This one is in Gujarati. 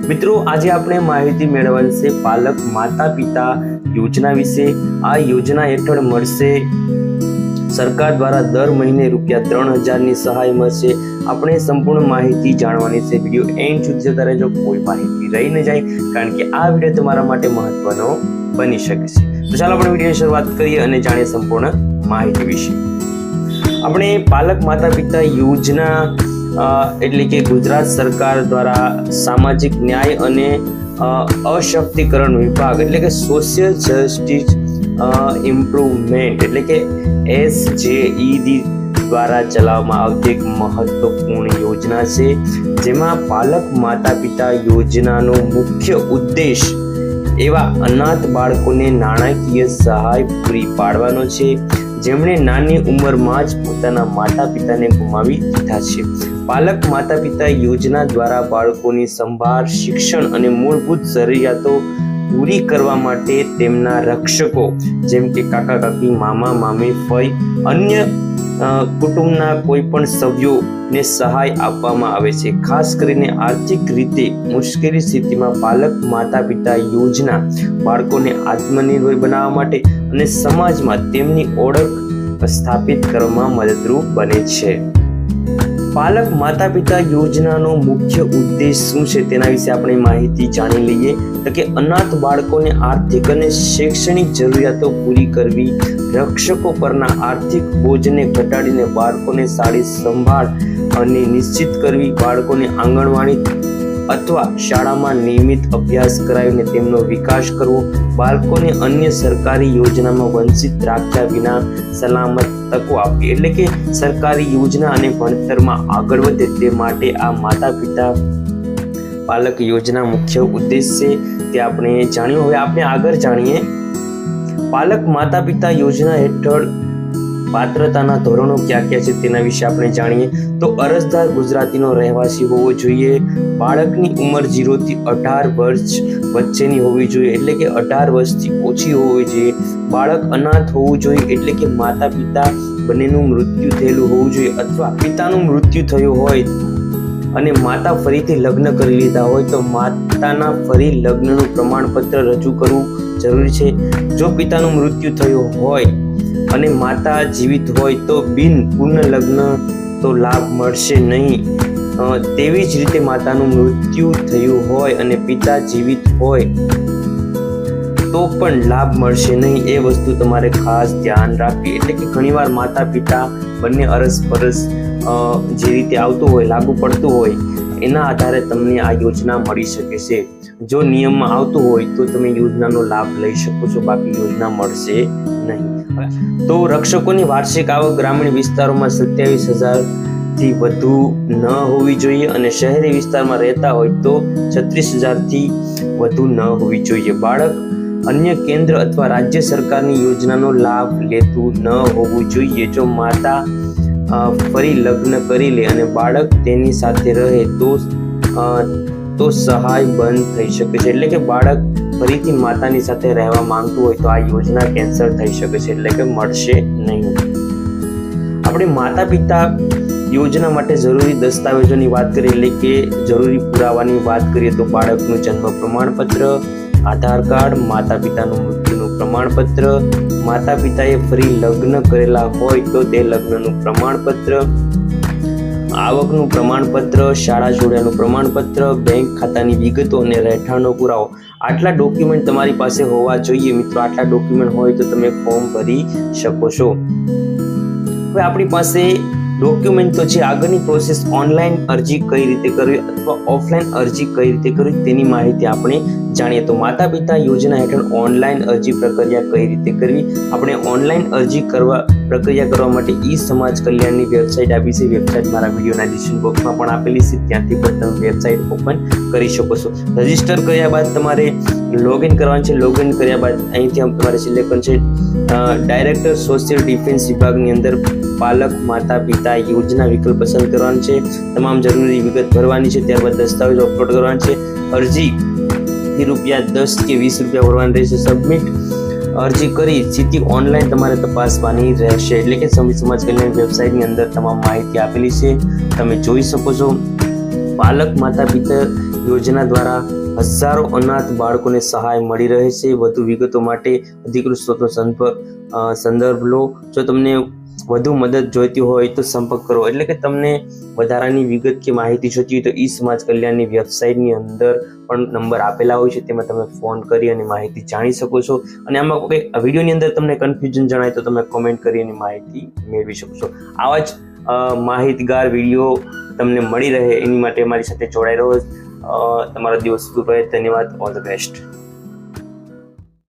મિત્રો, આજે આપણે માહિતી મેળવવાની છે પાલક માતા પિતા યોજના વિશે। આ યોજના હેઠળ મળશે સરકાર દ્વારા દર મહિને ₹3000 ની સહાય મળશે। આપણે સંપૂર્ણ માહિતી જાણવાની છે। વિડીયો એન્ડ સુધી જોતા રહેજો, કોઈ માહિતી રહી ન જાય, કારણ કે આ વિડીયો તમારા માટે મહત્વનો બની શકે છે। તો ચાલો આપણે વિડીયોની શરૂઆત કરીએ અને જાણીએ સંપૂર્ણ માહિતી વિશે। આપણે પાલક માતા પિતા યોજના એટલે કે ગુજરાત સરકાર દ્વારા સામાજિક ન્યાય અને અશક્તિકરણ વિભાગ એટલે કે સોશિયલ જસ્ટિસ ઇમ્પ્રુવમેન્ટ એટલે કે SJED દ્વારા ચલાવવામાં આવતી એક મહત્વપૂર્ણ યોજના છે, જેમાં પાલક માતા પિતા યોજનાનો મુખ્ય ઉદ્દેશ એવા અનાથ બાળકોને નાણાકીય સહાય પૂરી પાડવાનો છે, જેમણે નાની ઉંમરમાં જ પોતાના માતા પિતાને ગુમાવી દીધા છે। પાલક માતા પિતા યોજના દ્વારા બાળકોની સંભાળ, શિક્ષણ અને મૂળભૂત જરૂરિયાતો પૂરી કરવા માટે તેમના રક્ષકો જેમ કે કાકા કાકી, મામા મામી, ફઈ, અન્ય કુટુંબના કોઈ પણ સભ્યોને સહાય આપવામાં આવે છે। ખાસ કરીને આર્થિક રીતે મુશ્કેલી સ્થિતિમાં પાલક માતા પિતા યોજના બાળકોને આત્મનિર્ભર બનાવવા માટે અને સમાજમાં તેમની ઓળખ સ્થાપિત કરવામાં મદદરૂપ બને છે। પાલક માતા પિતા યોજનાનો મુખ્ય ઉદ્દેશ શું છે તેના વિશે આપણે માહિતી જાણી લઈએ। તો કે અનાથ બાળકોને આર્થિક અને શૈક્ષણિક જરૂરિયાતો પૂરી કરવી, રક્ષકો પરના આર્થિક બોજને ઘટાડીને બાળકોને સારી સંભાળ અને નિશ્ચિત કરવી, બાળકોને આંગણવાડી અથવા શાળામાં નિયમિત અભ્યાસ કરાવીને તેમનો વિકાસ કરવો, બાળકોને અન્ય સરકારી યોજનામાં વંચિત રાખ્યા વિના સલામત તકો આપવી એટલે કે સરકારી યોજના અને ભણતરમાં આગળ વધે તે માટે આ માતા પિતા પાલક યોજના મુખ્ય ઉદ્દેશ છે તે આપણે જાણ્યું। હવે આપણે આગળ જાણીએ પાલક માતા પિતા યોજના હેઠળ પાત્રતાના ધોરણો ક્યાં ક્યાં છે તેના વિશે આપણે જાણીએ। તો અરજદાર ગુજરાતીનો રહેવાસી હોવો જોઈએ, બાળકની ઉંમર 0 થી 18 વર્ષ વચ્ચેની હોવી જોઈએ એટલે કે 18 વર્ષથી ઓછી હોવી જોઈએ, બાળક અનાથ હોવું જોઈએ એટલે કે માતા પિતા બંનેનું મૃત્યુ થયેલું હોવું જોઈએ અથવા પિતાનું મૃત્યુ થયું હોય અને માતા ફરીથી લગ્ન કરી લીધા હોય તો માતાના ફરી લગ્નનું પ્રમાણપત્ર રજૂ કરવું જરૂરી છે। જો પિતાનું મૃત્યુ થયું હોય અને માતા જીવિત હોય તો બિન પૂર્ણ લગ્ન તો લાભ મળશે નહીં। તેવી જ રીતે માતાનું મૃત્યુ થયું હોય અને પિતા જીવિત હોય તો પણ લાભ મળશે નહીં। એ વસ્તુ તમારે ખાસ ધ્યાન રાખવી એટલે કે ઘણીવાર માતા પિતા બંને અરસપરસ જે રીતે આવતું હોય, લાગુ પડતું હોય, એના આધારે તમને આ યોજના મળી શકે છે। જો નિયમમાં આવતું હોય તો તમે યોજનાનો લાભ લઈ શકો છો, બાકી યોજના મળશે નહીં। તો રક્ષકોની વાર્ષિક આવક ગ્રામીણ વિસ્તારોમાં 27,000 થી વધુ ન હોવી જોઈએ અને શહેરી વિસ્તારમાં રહેતા હોય તો 36,000 થી વધુ ન હોવી જોઈએ। બાળક અન્ય કેન્દ્ર અથવા રાજ્ય સરકારની યોજનાનો લાભ લેતું ન હોવું જોઈએ। જો માતા ફરી લગ્ન કરી લે અને બાળક તેની સાથે રહે તો સહાય બંધ થઈ શકે છે એટલે કે બાળક ફરીથી માતાની સાથે રહેવા માંગતું હોય તો આ યોજના કેન્સલ થઈ શકે છે એટલે કે મળશે નહીં। આપણે માતા પિતા યોજના માટે જરૂરી દસ્તાવેજોની વાત કરીએ એટલે કે જરૂરી પુરાવાની વાત કરીએ તો બાળકનું જન્મ પ્રમાણપત્ર, આધાર કાર્ડ, માતા પિતાનું મૃત્યુનું પ્રમાણપત્ર, માતા પિતાએ ફરી લગ્ન કરેલા હોય તો તે લગ્નનું પ્રમાણપત્ર, આવકનું પ્રમાણપત્ર, શાળા છોડ્યાનું પ્રમાણપત્ર, બેંક ખાતાની વિગતો અને રહેઠાણનો પુરાવો, આટલા ડોક્યુમેન્ટ તમારી પાસે હોવા જોઈએ મિત્રો। આટલા ડોક્યુમેન્ટ હોય તો તમે ફોર્મ ભરી શકો છો। હવે આપણી પાસે ડોક્યુમેન્ટ તો છે, આગળની પ્રોસેસ ઓનલાઈન અરજી કઈ રીતે કરવી અથવા ઓફલાઈન અરજી કઈ રીતે કરવી તેની માહિતી આપણે જાણીએ। તો માતા પિતા યોજના હેઠળ ઓનલાઈન અરજી પ્રક્રિયા કઈ રીતે કરવી, આપણે ઓનલાઈન અરજી પ્રક્રિયા કરવા માટે ઈ સમાજ કલ્યાણની વેબસાઇટ આપી છે। વેબસાઇટ મારા વિડીયોના ડિસ્ક્રિપ્શન બોક્સમાં પણ આપેલી છે, ત્યાંથી પણ તમે વેબસાઇટ ઓપન કરી શકો છો। રજીસ્ટર કર્યા બાદ તમારે લોગિન કરવાનું છે। લોગિન કર્યા બાદ અહીંથી તમારે સિલેક્શન છે ડાયરેક્ટર સોશિયલ ડિફેન્સ વિભાગની અંદર પાલક માતા પિતા યોજના વિકલ્પ પસંદ કરવાનું છે, તમામ જરૂરી વિગત ભરવાની છે, ત્યારબાદ દસ્તાવેજ અપલોડ કરવાના છે, અરજી ₹10 કે ₹20 ભરવાના રહેશે, સબમિટ અરજી કરી સ્થિતિ ઓનલાઈન તમારે તપાસવાની રહેશે એટલે કે સમાજ કલ્યાણ વેબસાઇટની અંદર તમામ માહિતી આપેલી છે, તમે જોઈ શકો છો। પાલક માતા પિતા યોજના દ્વારા હજારો અનાથ બાળકોને સહાય મળી રહે છે. વધુ વિગતો માટે અધિકૃત સ્ત્રોતનો સંદર્ભ લો. જો તમને વધુ મદદ જોઈતી હોય તો સંપર્ક કરો. એટલે કે તમને વધારાની વિગત કે માહિતી જોઈતી હોય તો ઈ સમાજ કલ્યાણની વેબસાઇટની અંદર પણ નંબર આપેલા હોય છે, તેમાં તમે ફોન કરી અને માહિતી જાણી શકો છો. અને આમાં કોઈ વિડીયોની અંદર તમને કન્ફ્યુઝન જણાય તો તમે કોમેન્ટ કરીને માહિતી મેળવી શકો છો. આવા જ માહિતગાર વિડીયો તમને મળી રહે એની માટે અમારી સાથે જોડાઈ રહો. તમારો દિવસ શુભ રહે. ધન્યવાદ. All the best.